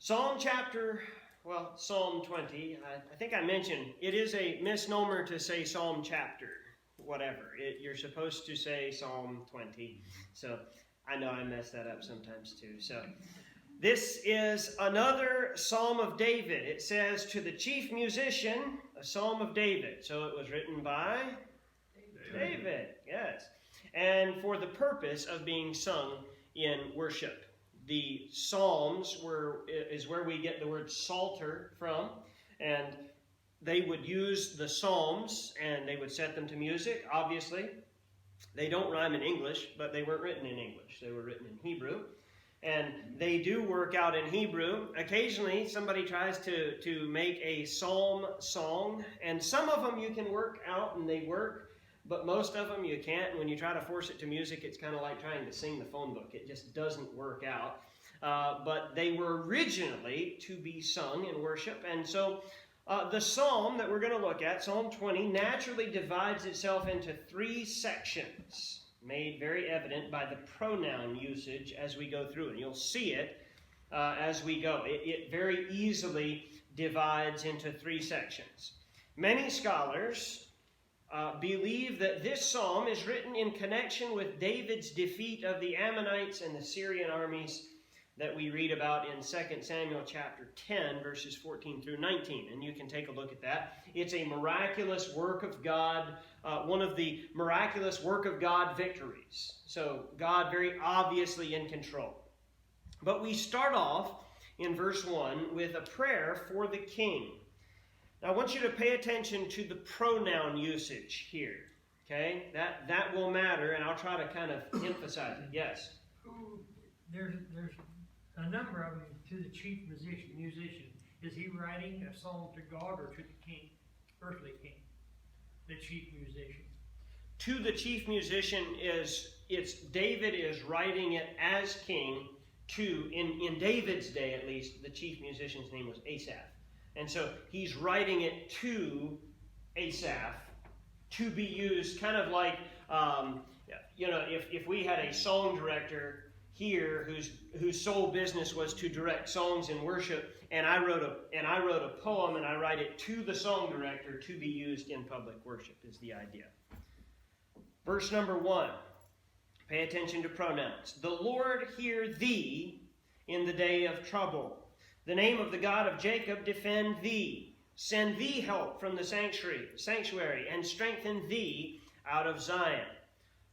Psalm 20. I think I mentioned it is a misnomer to say Psalm chapter, whatever. You're supposed to say Psalm 20. So I know I mess that up sometimes too. So this is another Psalm of David. It says, to the chief musician, a Psalm of David. So it was written by David, yes. And for the purpose of being sung in worship. The Psalms is where we get the word psalter from, and they would use the Psalms and they would set them to music. Obviously, they don't rhyme in English, but they weren't written in English. They were written in Hebrew, and they do work out in Hebrew. Occasionally, somebody tries to make a psalm song, and some of them you can work out and they work. But most of them you can't. And when you try to force it to music, it's kind of like trying to sing the phone book. It just doesn't work out. But they were originally to be sung in worship. And so the psalm that we're going to look at, Psalm 20, naturally divides itself into three sections, made very evident by the pronoun usage as we go through. And you'll see it as we go. It very easily divides into three sections. Many scholars believe that this psalm is written in connection with David's defeat of the Ammonites and the Syrian armies that we read about in 2 Samuel chapter 10, verses 14 through 19. And you can take a look at that. It's a miraculous work of God, one of the miraculous work of God victories. So God very obviously in control. But we start off in verse 1 with a prayer for the king. Now, I want you to pay attention to the pronoun usage here, okay? That will matter, and I'll try to kind of emphasize it. Yes? There's a number of them to the chief musician. Is he writing a song to God or to the king, earthly king, the chief musician? To the chief musician David is writing it as king to, in David's day at least, the chief musician's name was Asaph. And so he's writing it to Asaph to be used kind of like, if we had a song director here whose sole business was to direct songs in worship, and I wrote a poem and I write it to the song director to be used in public worship is the idea. Verse number 1. Pay attention to pronouns. The Lord hear thee in the day of trouble. The name of the God of Jacob defend thee. Send thee help from the sanctuary, and strengthen thee out of Zion.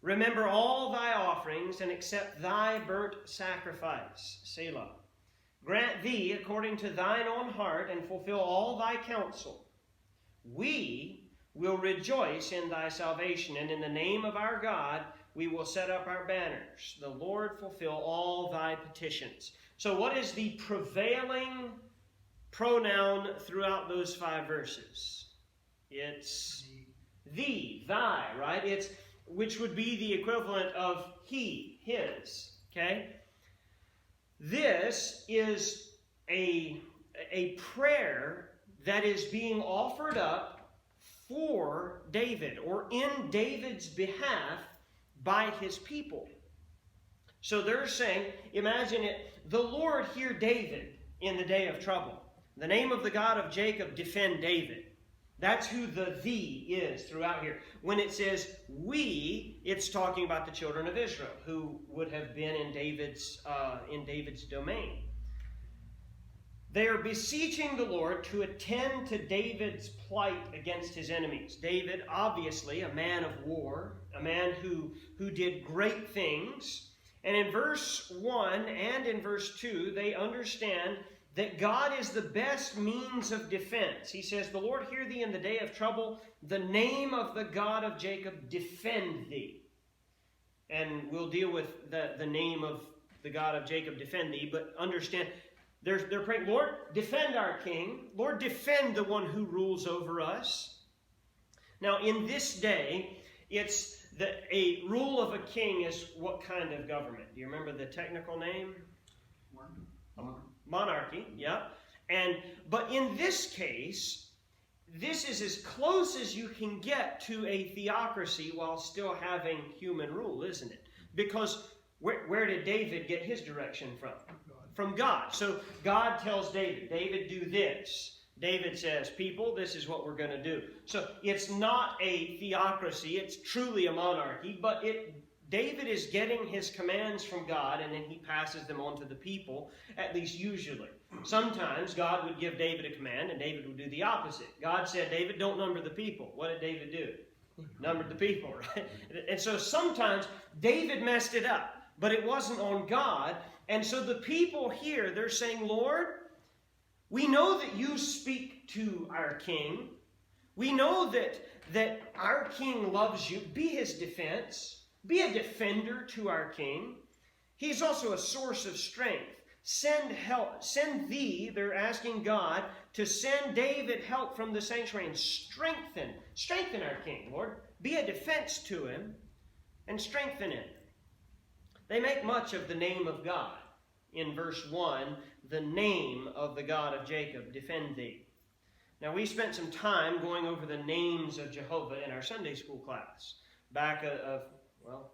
Remember all thy offerings, and accept thy burnt sacrifice. Selah. Grant thee according to thine own heart, and fulfill all thy counsel. We will rejoice in thy salvation, and in the name of our God we will set up our banners. The Lord fulfill all thy petitions. So what is the prevailing pronoun throughout those 5 verses? It's thee, thy, right? It's which would be the equivalent of he, his, okay? This is a prayer that is being offered up for David, or in David's behalf by his people. So they're saying, imagine it, the Lord hear David in the day of trouble. The name of the God of Jacob defend David. That's who the thee is throughout here. When it says we, it's talking about the children of Israel who would have been in David's domain. They are beseeching the Lord to attend to David's plight against his enemies. David, obviously, a man of war, a man who did great things. And in verse 1 and in verse 2, they understand that God is the best means of defense. He says, the Lord hear thee in the day of trouble. The name of the God of Jacob defend thee. And we'll deal with the name of the God of Jacob defend thee. But understand, they're praying, Lord, defend our king. Lord, defend the one who rules over us. Now, in this day, it's a rule of a king is what kind of government? Do you remember the technical name? Monarchy, yeah. But in this case, this is as close as you can get to a theocracy while still having human rule, isn't it? Because where did David get his direction from? from God. So God tells David, David, do this. David says, people, this is what we're going to do. So it's not a theocracy, it's truly a monarchy, but David is getting his commands from God, and then he passes them on to the people, at least usually. Sometimes God would give David a command, and David would do the opposite. God said, David, don't number the people. What did David do? Numbered the people, right? And so sometimes David messed it up, but it wasn't on God. And so the people here, they're saying, Lord, we know that you speak to our king. We know that our king loves you. Be his defense. Be a defender to our king. He's also a source of strength. Send help. Send thee, they're asking God, to send David help from the sanctuary and strengthen our king, Lord. Be a defense to him and strengthen him. They make much of the name of God. In verse 1, the name of the God of Jacob, defend thee. Now, we spent some time going over the names of Jehovah in our Sunday school class. Back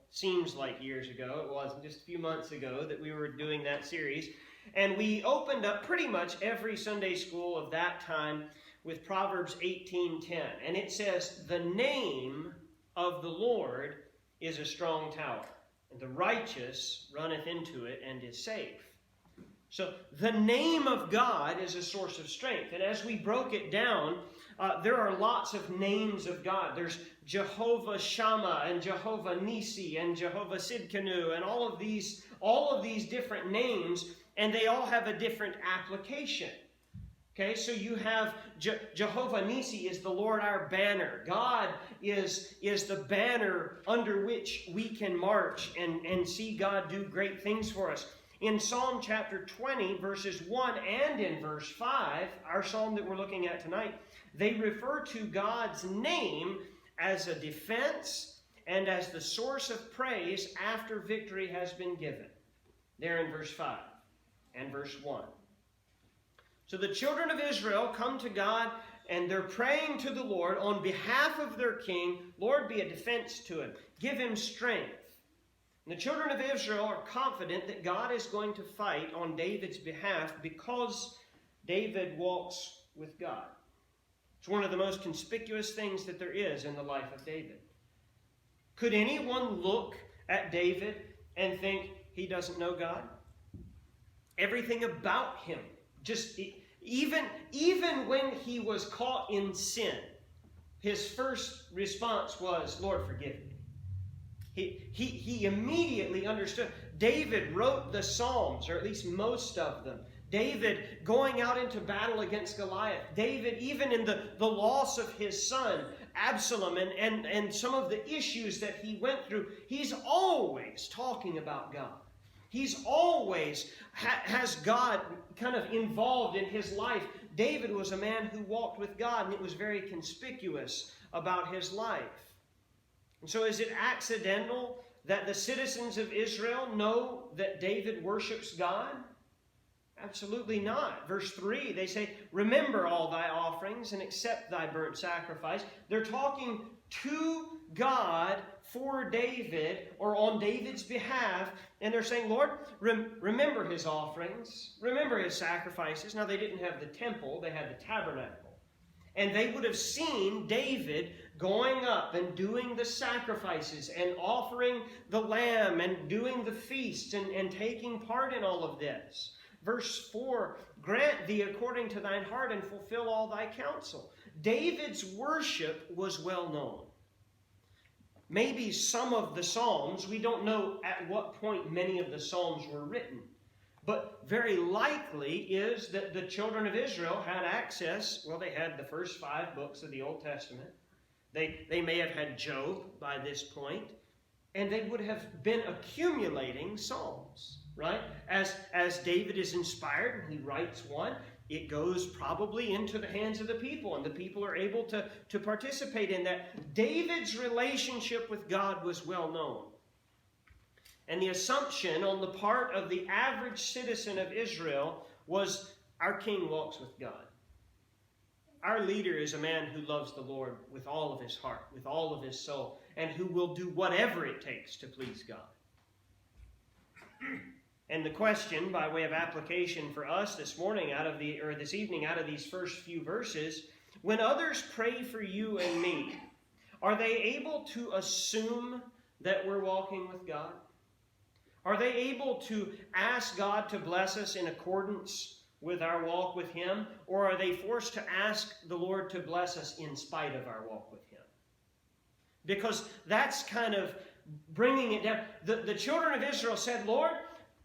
seems like years ago. It wasn't, just a few months ago that we were doing that series. And we opened up pretty much every Sunday school of that time with Proverbs 18:10. And it says, the name of the Lord is a strong tower, and the righteous runneth into it and is safe. So the name of God is a source of strength. And as we broke it down, there are lots of names of God. There's Jehovah Shammah and Jehovah Nisi and Jehovah Sidkenu and all of these different names, and they all have a different application. Okay, so you have Jehovah Nisi is the Lord our banner. God is the banner under which we can march and see God do great things for us. In Psalm chapter 20, verses 1 and in verse 5, our psalm that we're looking at tonight, they refer to God's name as a defense and as the source of praise after victory has been given. There in verse 5 and verse 1. So the children of Israel come to God and they're praying to the Lord on behalf of their king. Lord, be a defense to him. Give him strength. And the children of Israel are confident that God is going to fight on David's behalf because David walks with God. It's one of the most conspicuous things that there is in the life of David. Could anyone look at David and think he doesn't know God? Everything about him, just even when he was caught in sin, his first response was, Lord, forgive me. He immediately understood. David wrote the Psalms, or at least most of them. David going out into battle against Goliath. David, even in the loss of his son, Absalom, and some of the issues that he went through, he's always talking about God. He's always has God kind of involved in his life. David was a man who walked with God, and it was very conspicuous about his life. And so is it accidental that the citizens of Israel know that David worships God? Absolutely not. Verse 3, they say, remember all thy offerings and accept thy burnt sacrifice. They're talking to God for David or on David's behalf. And they're saying, Lord, remember his offerings. Remember his sacrifices. Now, they didn't have the temple. They had the tabernacle. And they would have seen David going up and doing the sacrifices and offering the lamb and doing the feasts and taking part in all of this. Verse 4, grant thee according to thine heart and fulfill all thy counsel. David's worship was well known. Maybe some of the Psalms, we don't know at what point many of the Psalms were written. But very likely is that the children of Israel had access, well, they had the first 5 books of the Old Testament. They may have had Job by this point, and they would have been accumulating Psalms, right? As David is inspired and he writes one, it goes probably into the hands of the people, and the people are able to participate in that. David's relationship with God was well known. And the assumption on the part of the average citizen of Israel was, our king walks with God. Our leader is a man who loves the Lord with all of his heart, with all of his soul, and who will do whatever it takes to please God. And the question, by way of application for us this morning this evening out of these first few verses, when others pray for you and me, are they able to assume that we're walking with God? Are they able to ask God to bless us in accordance with our walk with Him? Or are they forced to ask the Lord to bless us in spite of our walk with Him? Because that's kind of bringing it down. The children of Israel said, Lord,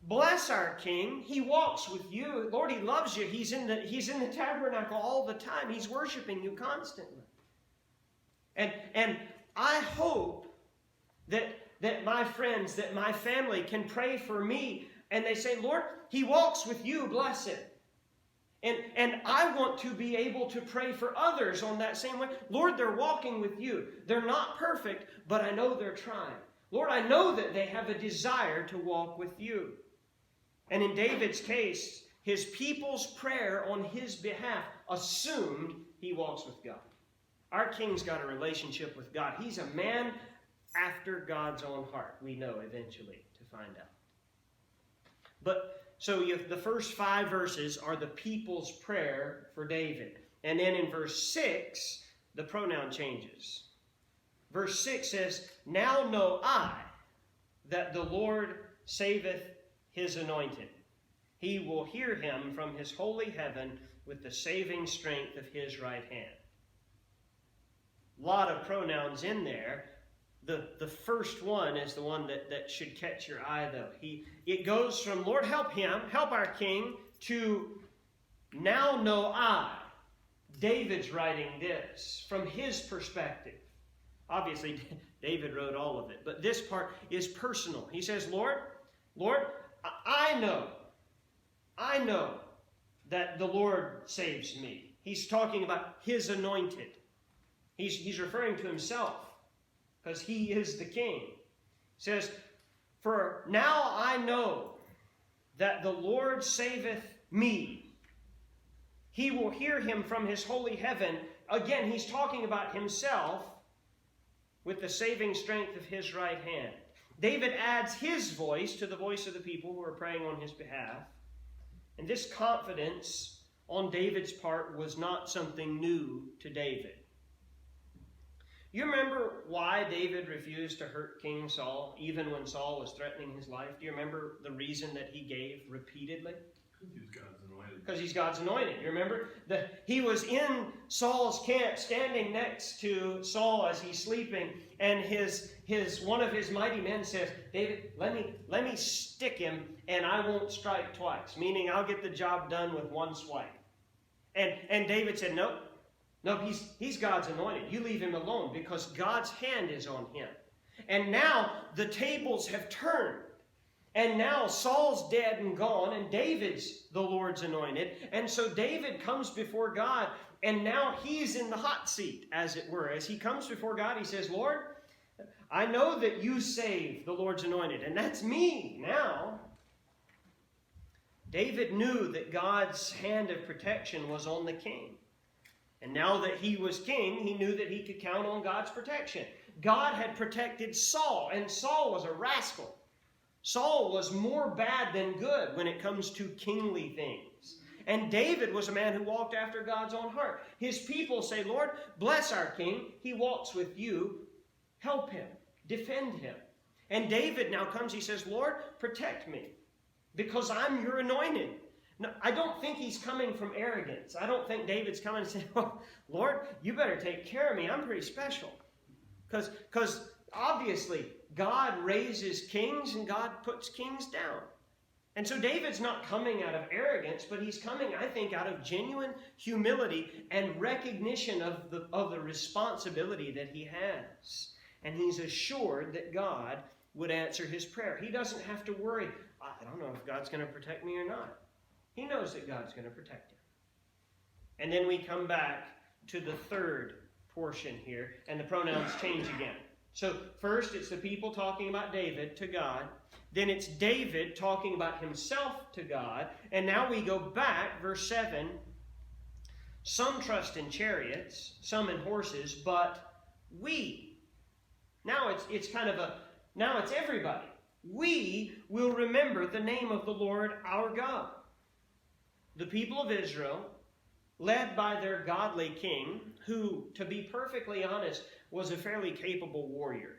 bless our king. He walks with you. Lord, he loves you. He's in the tabernacle all the time. He's worshiping you constantly. And I hope that my friends, that my family can pray for me. And they say, Lord, he walks with you. Bless him. And I want to be able to pray for others on that same way. Lord, they're walking with you. They're not perfect, but I know they're trying. Lord, I know that they have a desire to walk with you. And in David's case, his people's prayer on his behalf assumed he walks with God. Our king's got a relationship with God. He's a man after God's own heart, we know eventually to find out. So the first 5 verses are the people's prayer for David. And then in verse 6, the pronoun changes. Verse 6 says, now know I that the Lord saveth his anointed. He will hear him from his holy heaven with the saving strength of his right hand. A lot of pronouns in there. The first one is the one that should catch your eye, though. It goes from, Lord, help him, help our king, to now know I. David's writing this from his perspective. Obviously, David wrote all of it, but this part is personal. He says, Lord, I know that the Lord saves me. He's talking about his anointed. He's referring to himself, because he is the king. He says, for now I know that the Lord saveth me. He will hear him from his holy heaven. Again, he's talking about himself with the saving strength of his right hand. David adds his voice to the voice of the people who are praying on his behalf. And this confidence on David's part was not something new to David. You remember why David refused to hurt King Saul, even when Saul was threatening his life? Do you remember the reason that he gave repeatedly? Because he's God's anointed. Because he's God's anointed. You remember that he was in Saul's camp, standing next to Saul as he's sleeping, and one of his mighty men says, David, let me stick him, and I won't strike twice, meaning I'll get the job done with one swipe. And David said, No, he's God's anointed. You leave him alone, because God's hand is on him. And now the tables have turned. And now Saul's dead and gone, and David's the Lord's anointed. And so David comes before God, and now he's in the hot seat, as it were. As he comes before God, he says, Lord, I know that you save the Lord's anointed, and that's me now. David knew that God's hand of protection was on the king. And now that he was king, he knew that he could count on God's protection. God had protected Saul, and Saul was a rascal. Saul was more bad than good when it comes to kingly things. And David was a man who walked after God's own heart. His people say, Lord, bless our king. He walks with you. Help him. Defend him. And David now comes, he says, Lord, protect me, because I'm your anointed. No, I don't think he's coming from arrogance. I don't think David's coming and saying, oh, Lord, you better take care of me. I'm pretty special. Because obviously, God raises kings and God puts kings down. And so David's not coming out of arrogance, but he's coming, I think, out of genuine humility and recognition of the responsibility that he has. And he's assured that God would answer his prayer. He doesn't have to worry, I don't know if God's going to protect me or not. He knows that God's going to protect him. And then we come back to the third portion here, and the pronouns change again. So first, it's the people talking about David to God. Then it's David talking about himself to God. And now we go back, verse 7. Some trust in chariots, some in horses, but we. Now it's everybody. we will remember the name of the Lord our God. The people of Israel, led by their godly king, who, to be perfectly honest, was a fairly capable warrior.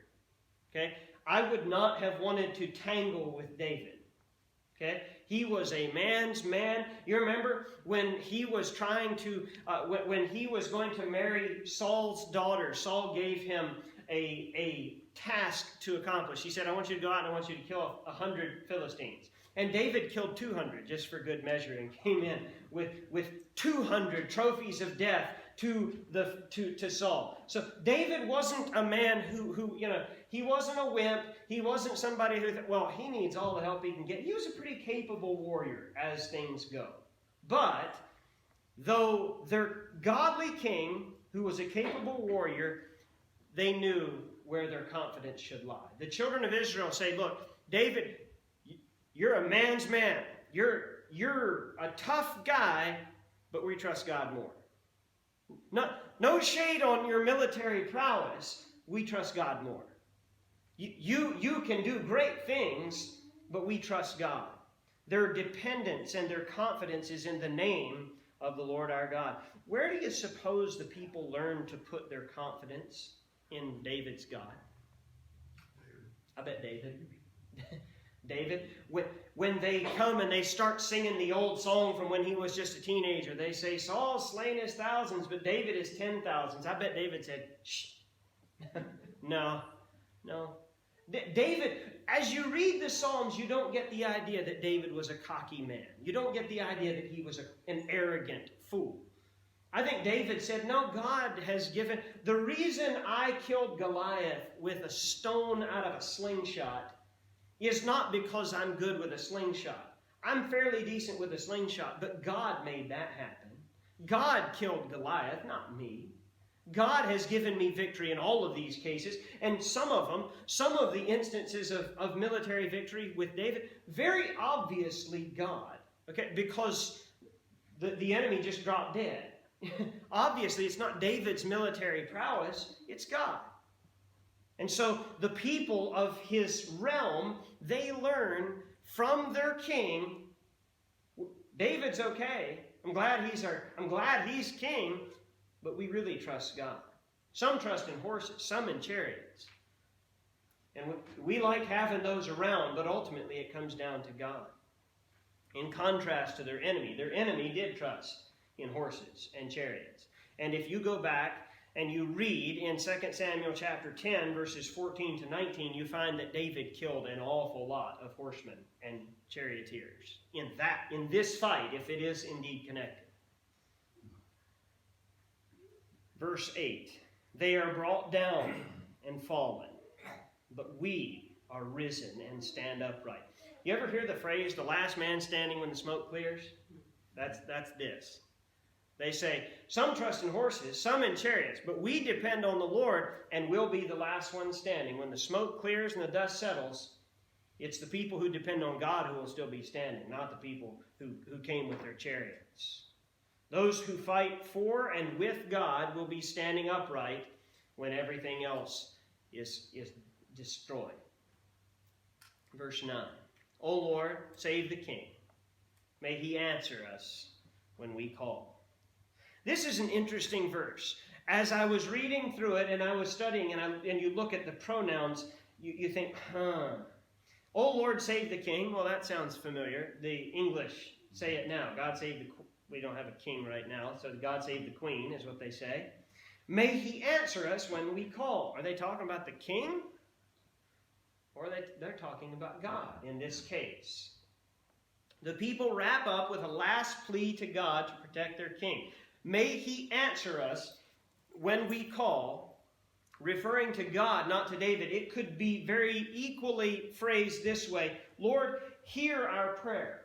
Okay? I would not have wanted to tangle with David. Okay? He was a man's man. You remember when he was trying to, when he was going to marry Saul's daughter, Saul gave him a task to accomplish. He said, I want you to go out and I want you to kill 100 Philistines. And David killed 200 just for good measure and came in with 200 trophies of death to Saul. So David wasn't a man who he wasn't a wimp. He wasn't somebody who he needs all the help he can get. He was a pretty capable warrior as things go. But though their godly king, who was a capable warrior, they knew where their confidence should lie. The children of Israel say, look, David, you're a man's man. You're a tough guy, but we trust God more. No shade on your military prowess. We trust God more. You can do great things, but we trust God. Their dependence and their confidence is in the name of the Lord our God. Where do you suppose the people learned to put their confidence in David's God? I bet David. David, when they come and they start singing the old song from when he was just a teenager, they say, Saul slain his thousands, but David is 10,000s. I bet David said, shh. No. David, as you read the Psalms, you don't get the idea that David was a cocky man. You don't get the idea that he was an arrogant fool. I think David said, no, God has given. The reason I killed Goliath with a stone out of a slingshot is not because I'm good with a slingshot. I'm fairly decent with a slingshot, but God made that happen. God killed Goliath, not me. God has given me victory in all of these cases, and some of the instances of military victory with David, very obviously God, okay, because the enemy just dropped dead. Obviously, it's not David's military prowess, it's God. And so the people of his realm, they learn from their king, David's okay. I'm glad he's king, but we really trust God. Some trust in horses, some in chariots. And we like having those around, but ultimately it comes down to God. In contrast to their enemy did trust in horses and chariots. And if you go back and you read in 2 Samuel chapter 10, verses 14 to 19, you find that David killed an awful lot of horsemen and charioteers in this fight, if it is indeed connected. Verse 8, they are brought down and fallen, but we are risen and stand upright. You ever hear the phrase, the last man standing when the smoke clears? That's this. They say, some trust in horses, some in chariots, but we depend on the Lord and we'll be the last one standing. When the smoke clears and the dust settles, it's the people who depend on God who will still be standing, not the people who came with their chariots. Those who fight for and with God will be standing upright when everything else is destroyed. Verse 9, O Lord, save the king. May he answer us when we call. This is an interesting verse. As I was reading through it and I was studying and you look at the pronouns, you think, Oh Lord, save the king. Well, that sounds familiar. The English say it now. God save the we don't have a king right now, so God save the queen is what they say. May he answer us when we call. Are they talking about the king? Or they're talking about God in this case. The people wrap up with a last plea to God to protect their king. May he answer us when we call, referring to God, not to David. It could be very equally phrased this way. Lord, hear our prayer.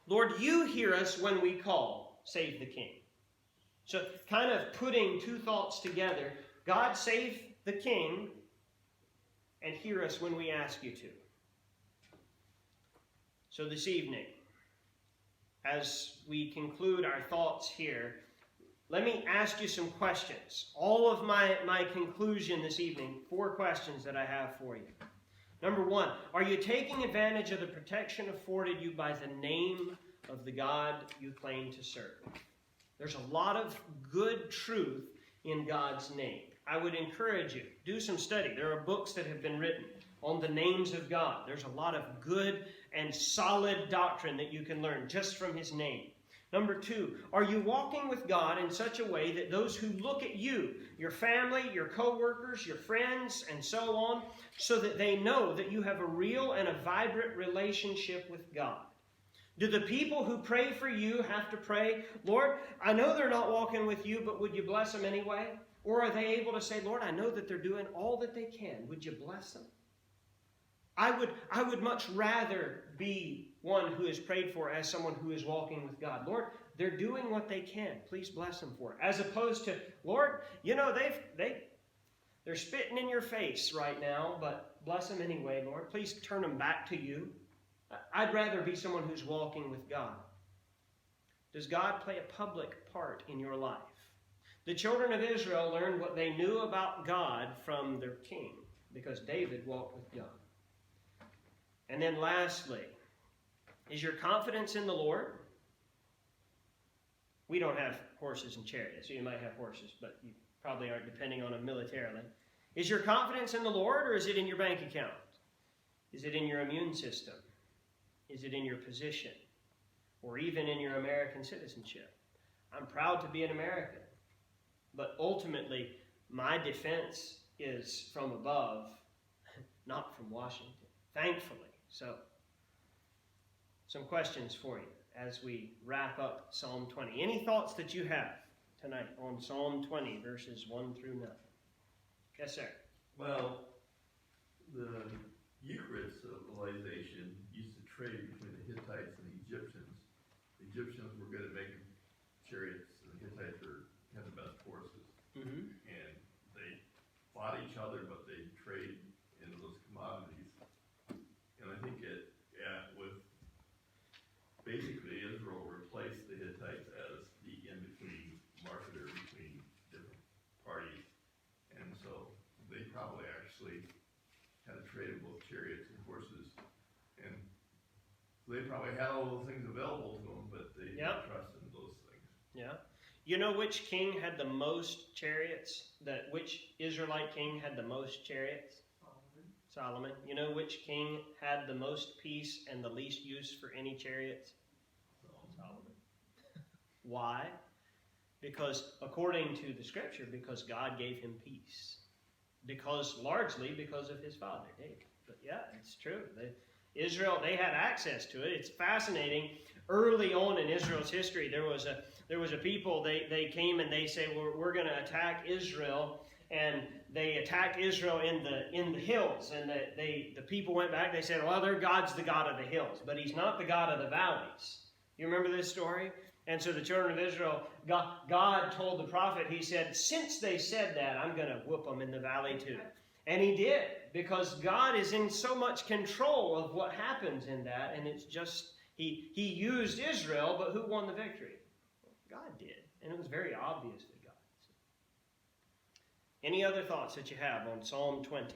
Lord, you hear us when we call, save the king. So kind of putting two thoughts together. God, save the king, and hear us when we ask you to. So this evening, as we conclude our thoughts here, let me ask you some questions. All of my conclusion this evening, 4 questions that I have for you. Number one, are you taking advantage of the protection afforded you by the name of the God you claim to serve? There's a lot of good truth in God's name. I would encourage you, do some study. There are books that have been written on the names of God. There's a lot of good and solid doctrine that you can learn just from His name. Number two, are you walking with God in such a way that those who look at you, your family, your co-workers, your friends, and so on, so that they know that you have a real and a vibrant relationship with God? Do the people who pray for you have to pray, Lord, I know they're not walking with you, but would you bless them anyway? Or are they able to say, Lord, I know that they're doing all that they can. Would you bless them? I would much rather be one who is prayed for as someone who is walking with God. Lord, they're doing what they can. Please bless them for it. As opposed to, Lord, you know, they're spitting in your face right now, but bless them anyway, Lord. Please turn them back to you. I'd rather be someone who's walking with God. Does God play a public part in your life? The children of Israel learned what they knew about God from their king, because David walked with God. And then lastly, is your confidence in the Lord? We don't have horses and chariots. You might have horses, but you probably aren't depending on them militarily. Is your confidence in the Lord, or is it in your bank account? Is it in your immune system? Is it in your position? Or even in your American citizenship? I'm proud to be an American, but ultimately my defense is from above, not from Washington, thankfully. So, some questions for you as we wrap up Psalm 20. Any thoughts that you have tonight on Psalm 20, verses 1 through 9? Yes, sir. Well, the Eucharist civilization used to trade between the Hittites and the Egyptians. The Egyptians were good at making chariots, and the Hittites had the best horses. Mm-hmm. And they fought each other, but they trade in those commodities. And I think with basically Israel replaced the Hittites as the in-between marketer between different parties. And so they probably actually had a trade of both chariots and horses. And they probably had all those things available to them, but they didn't trust in those things. Yeah. You know which king had the most chariots? Which Israelite king had the most chariots? Solomon. You know which king had the most peace and the least use for any chariots? Solomon. Why? Because according to the scripture, because God gave him peace. Largely because of his father, David. But yeah, it's true. Israel, they had access to it. It's fascinating. Early on in Israel's history, there was a people, they came and they say, well, we're going to attack Israel. And they attacked Israel in the hills, and the people went back. They said, well, their God's the God of the hills, but he's not the God of the valleys. You remember this story? And so the children of Israel, God told the prophet, he said, since they said that, I'm going to whoop them in the valley too. And he did, because God is in so much control of what happens in that, and it's just, he used Israel, but who won the victory? God did, and it was very obvious that God. Any other thoughts that you have on Psalm 20?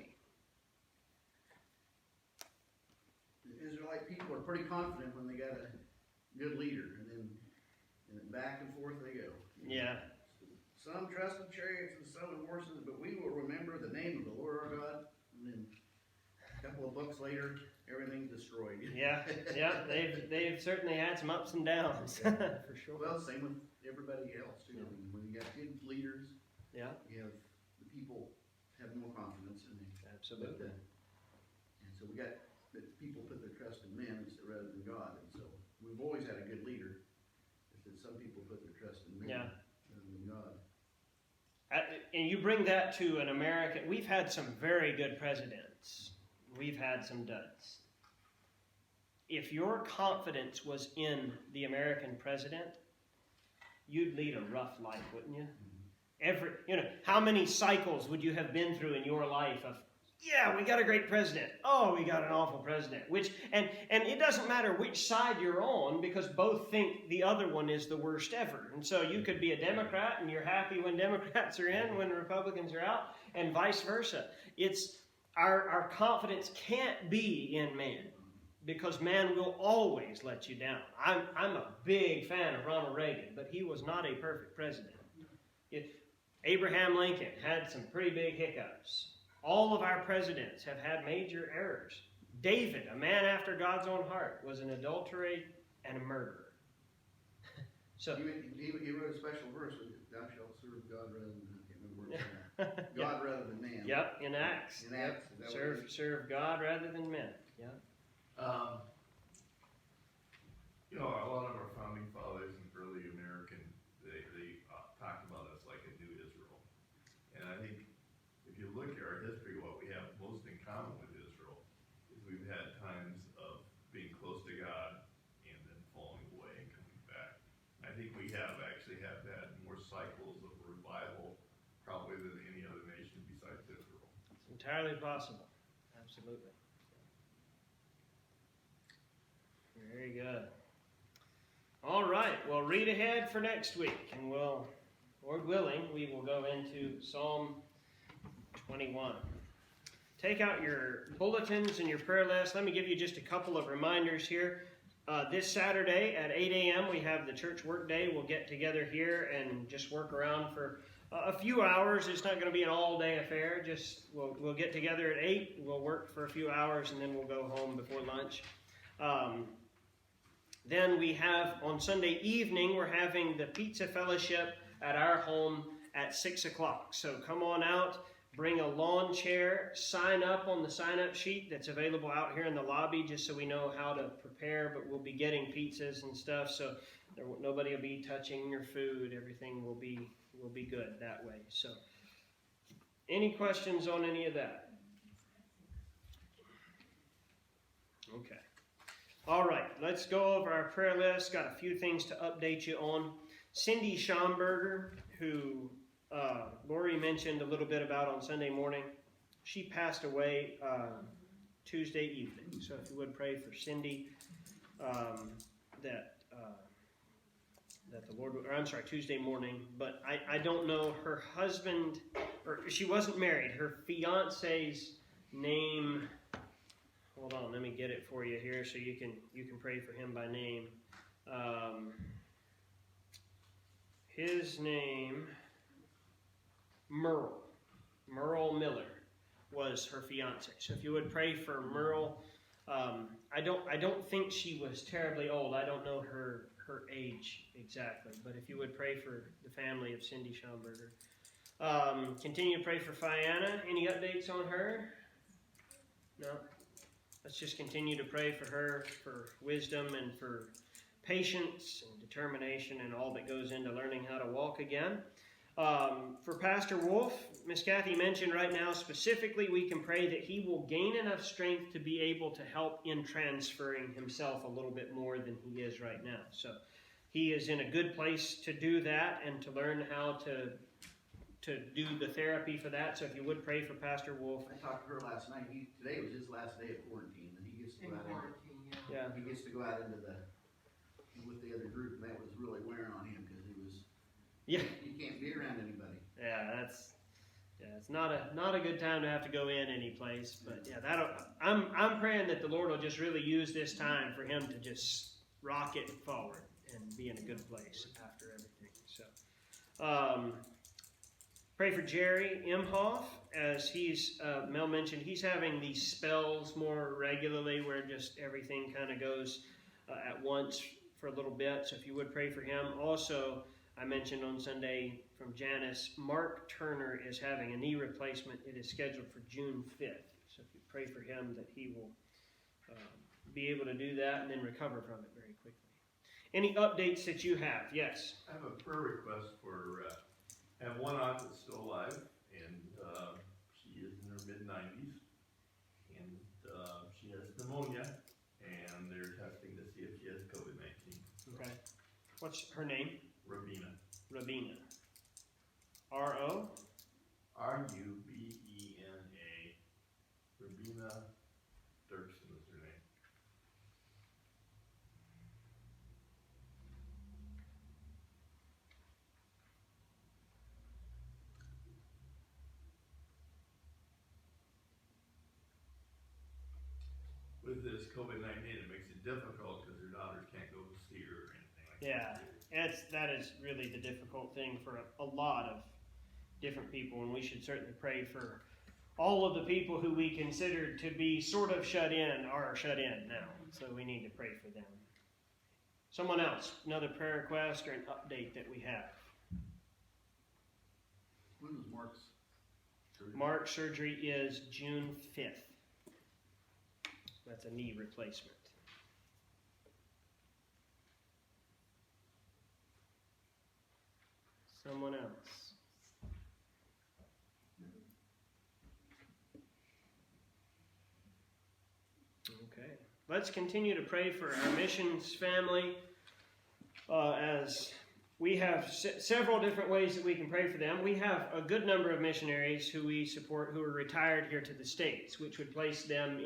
The Israelite people are pretty confident when they got a good leader, and then back and forth they go. Yeah. Some trust in chariots and some in horses, but we will remember the name of the Lord our God. And then a couple of books later, everything's destroyed. Yeah, they've certainly had some ups and downs, for sure. Well, same with everybody else too. I mean, when you got good leaders, you have the people have more confidence in them. Absolutely. And so we got that people put their trust in men rather than God, and so we've always had a good leader. That some people put their trust in men rather than God. And you bring that to an American. We've had some very good presidents. We've had some duds. If your confidence was in the American president, you'd lead a rough life, wouldn't you? How many cycles would you have been through in your life of, yeah, we got a great president. Oh, we got an awful president. And it doesn't matter which side you're on, because both think the other one is the worst ever. And so you could be a Democrat and you're happy when Democrats are in, when Republicans are out, and vice versa. our confidence can't be in man, because man will always let you down. I'm a big fan of Ronald Reagan, but he was not a perfect president. Abraham Lincoln had some pretty big hiccups. All of our presidents have had major errors. David, a man after God's own heart, was an adulterer and a murderer. So he wrote a special verse with thou shalt serve God rather than, I can't remember where it's at. God rather than man. Yep, in Acts. In Acts. Is that what it is? Serve God rather than men. Yeah. You know, a lot of our founding fathers and early American, they talked about us like a new Israel. And I think if you look at our history, what we have most in common with Israel is we've had times of being close to God and then falling away and coming back. I think we have had more cycles of revival probably than any other nation besides Israel. It's entirely possible. Absolutely. Very good. All right. Well, read ahead for next week, and we'll, Lord willing, we will go into Psalm 21. Take out your bulletins and your prayer list. Let me give you just a couple of reminders here. This Saturday at 8 a.m. we have the church work day. We'll get together here and just work around for a few hours. It's not going to be an all-day affair. Just we'll get together at 8. We'll work for a few hours, and then we'll go home before lunch. Then we have on Sunday evening, we're having the pizza fellowship at our home at 6 o'clock. So come on out, bring a lawn chair, sign up on the sign-up sheet that's available out here in the lobby, just so we know how to prepare. But we'll be getting pizzas and stuff, so nobody will be touching your food. Everything will be good that way. So, any questions on any of that? Okay. All right, let's go over our prayer list. Got a few things to update you on. Cindy Schomburger, who Lori mentioned a little bit about on Sunday morning, she passed away Tuesday evening. So if you would pray for Cindy, that the Lord, or I'm sorry, Tuesday morning. But I don't know her husband, or she wasn't married. Her fiance's name. Hold on, let me get it for you here so you can pray for him by name. His name, Merle Miller, was her fiance. So if you would pray for Merle, I don't think she was terribly old. I don't know her age exactly, but if you would pray for the family of Cindy Schomburger. Continue to pray for Fianna. Any updates on her? No. Let's just continue to pray for her, for wisdom and for patience and determination and all that goes into learning how to walk again. For Pastor Wolf, Miss Kathy mentioned right now specifically we can pray that he will gain enough strength to be able to help in transferring himself a little bit more than he is right now. So he is in a good place to do that and to learn how to do the therapy for that. So if you would pray for Pastor Wolf. I talked to her last night. Today was his last day of quarantine, and he gets to go out he gets to go out into with the other group, and that was really wearing on him because he can't be around anybody. Yeah, it's not a good time to have to go in any place. But yeah, I'm praying that the Lord will just really use this time for him to just rock it forward and be in a good place after everything. So. Pray for Jerry Imhoff, as Mel mentioned, he's having these spells more regularly where just everything kind of goes at once for a little bit. So if you would pray for him. Also, I mentioned on Sunday from Janice, Mark Turner is having a knee replacement. It is scheduled for June 5th. So if you pray for him that he will be able to do that and then recover from it very quickly. Any updates that you have? Yes? I have a prayer request for... I have one aunt that's still alive, and she is in her mid-90s, and she has pneumonia, and they're testing to see if she has COVID-19. Okay. What's her name? Rabina. R-O? R-U-B-E-N-A. Rabina Dirksen is her name. COVID-19, it makes it difficult because their daughters can't go see her or anything like that. That is really the difficult thing for a lot of different people, and we should certainly pray for all of the people who we considered to be sort of shut in are shut in now. So we need to pray for them. Someone else, another prayer request or an update that we have. When was Mark's surgery? Mark's surgery is June 5th. That's a knee replacement. Someone else. Okay. Let's continue to pray for our missions family as we have several different ways that we can pray for them. We have a good number of missionaries who we support who are retired here to the States, which would place them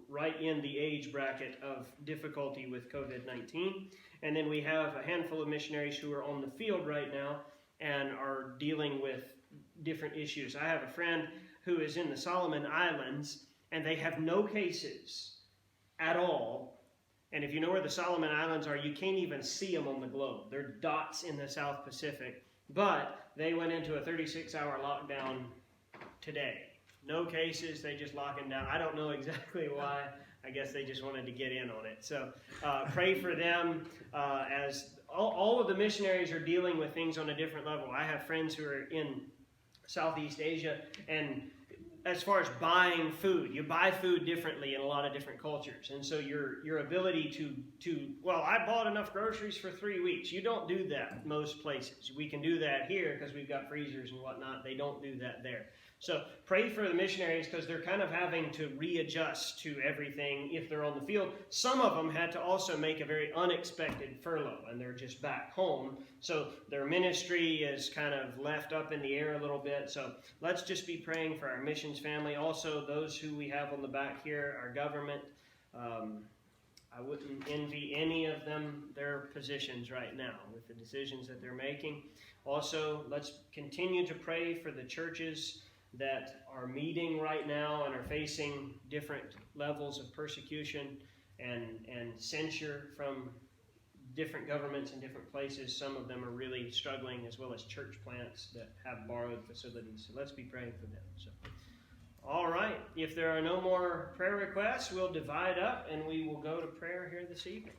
right in the age bracket of difficulty with COVID-19. And then we have a handful of missionaries who are on the field right now and are dealing with different issues. I have a friend who is in the Solomon Islands, and they have no cases at all. And if you know where the Solomon Islands are, you can't even see them on the globe. They're dots in the South Pacific. But they went into a 36-hour lockdown today. No cases, they just lock them down. I don't know exactly why. I guess they just wanted to get in on it. So pray for them as all of the missionaries are dealing with things on a different level. I have friends who are in Southeast Asia, and as far as buying food, you buy food differently in a lot of different cultures. And so your ability well, I bought enough groceries for 3 weeks. You don't do that most places. We can do that here because we've got freezers and whatnot. They don't do that there. So pray for the missionaries because they're kind of having to readjust to everything if they're on the field. Some of them had to also make a very unexpected furlough, and they're just back home. So their ministry is kind of left up in the air a little bit. So let's just be praying for our missions family. Also, those who we have on the back here, our government. I wouldn't envy any of them, their positions right now with the decisions that they're making. Also, let's continue to pray for the churches that are meeting right now and are facing different levels of persecution and censure from different governments in different places. Some of them are really struggling, as well as church plants that have borrowed facilities. So let's be praying for them. So, all right. If there are no more prayer requests, we'll divide up and we will go to prayer here this evening.